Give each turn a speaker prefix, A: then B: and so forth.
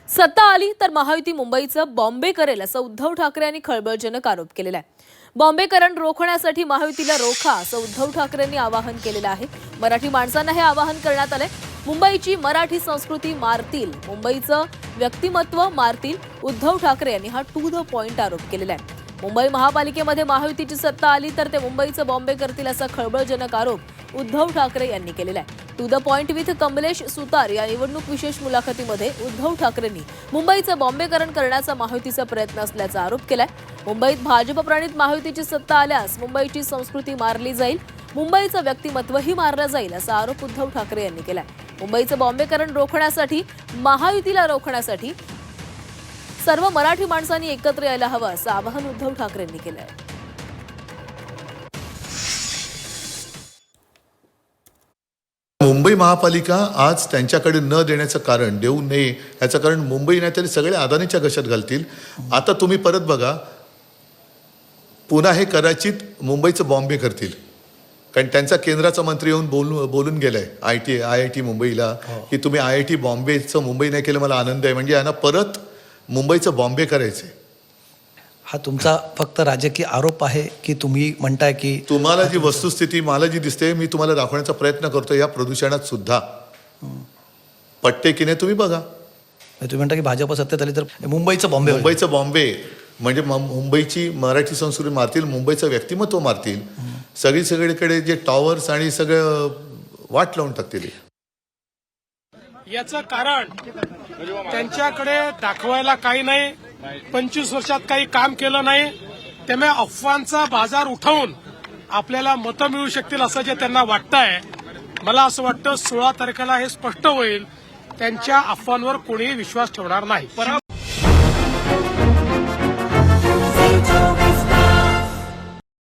A: सत्ता आली तर महायुती मुंबईचं बॉम्बे करेल असं उद्धव ठाकरे यांनी खळबळजनक आरोप केलेला आहे। बॉम्बेकरण रोखण्यासाठी महायुतीला रोखा असं उद्धव ठाकरेंनी आवाहन केलेलं आहे। मराठी माणसांना हे आवाहन करण्यात आलंय। मुंबईची मराठी संस्कृती मारतील, मुंबईचं व्यक्तिमत्व मारतील, उद्धव ठाकरे यांनी हा टू द पॉइंट आरोप केलेला आहे। मुंबई महापालिकेमध्ये महायुतीची सत्ता आली तर ते मुंबईचं बॉम्बे करतील असा खळबळजनक आरोप उद्धव ठाकरे यांनी केलेला आहे। To the point with Kamlesh Sutar या निवडणूक विशेष मुलाखतीमध्ये उद्धव ठाकरेंनी मुंबईचं बॉम्बेकरण करण्याचा महायुतीचा प्रयत्न असल्याचा आरोप केलाय। मुंबईत भाजप प्रणित महायुतीची सत्ता आल्यास मुंबईची संस्कृती मारली जाईल, मुंबईचं व्यक्तिमत्वही मारलं जाईल असा आरोप उद्धव ठाकरे यांनी केलाय। मुंबईचं बॉम्बेकरण रोखण्यासाठी, महायुतीला रोखण्यासाठी सर्व मराठी माणसांनी एकत्र यायला हवं असं आवाहन उद्धव ठाकरेंनी केलंय।
B: मुंबई महापालिका आज त्यांच्याकडे न देण्याचं कारण, देऊ नये याचं कारण मुंबई नाही तरी सगळे अदानीच्या घशात घालतील। आता तुम्ही परत बघा, पुन्हा हे कदाचित मुंबईचं बॉम्बे करतील, कारण त्यांचा केंद्राचा मंत्री येऊन बोलून गेलाय IIT मुंबईला की तुम्ही IIT बॉम्बेचं मुंबई नाही केलं, मला आनंद आहे। म्हणजे यांना परत मुंबईचं बॉम्बे करायचंय।
C: हा तुमचा फक्त राजकीय आरोप आहे की तुम्ही म्हणताय की
B: तुम्हाला जी वस्तुस्थिती मला जी दिसते मी तुम्हाला दाखवण्याचा प्रयत्न करतो। या प्रदूषणात सुद्धा पट्टे की नाही तुम्ही बघा।
C: तुम्ही म्हणता की भाजप सत्तेत आली तर मुंबईचं बॉम्बे होईल.
B: मुंबईचं बॉम्बे म्हणजे मुंबईची मराठी संस्कृती मारतील, मुंबईचं व्यक्तिमत्व मारतील, सगळीकडे जे टॉवर्स आणि सगळं वाट लावून टाकतील।
D: याचं कारण त्यांच्याकडे दाखवायला काही नाही, 25 वर्षात काही काम केलं नाही, त्यामुळे अफवांचा बाजार उठवून आपल्याला मतं मिळू शकतील असं जे त्यांना वाटतंय, मला असं वाटतं 16 तारखेला हे स्पष्ट होईल। त्यांच्या अफवांवर कोणीही विश्वास ठेवणार नाही।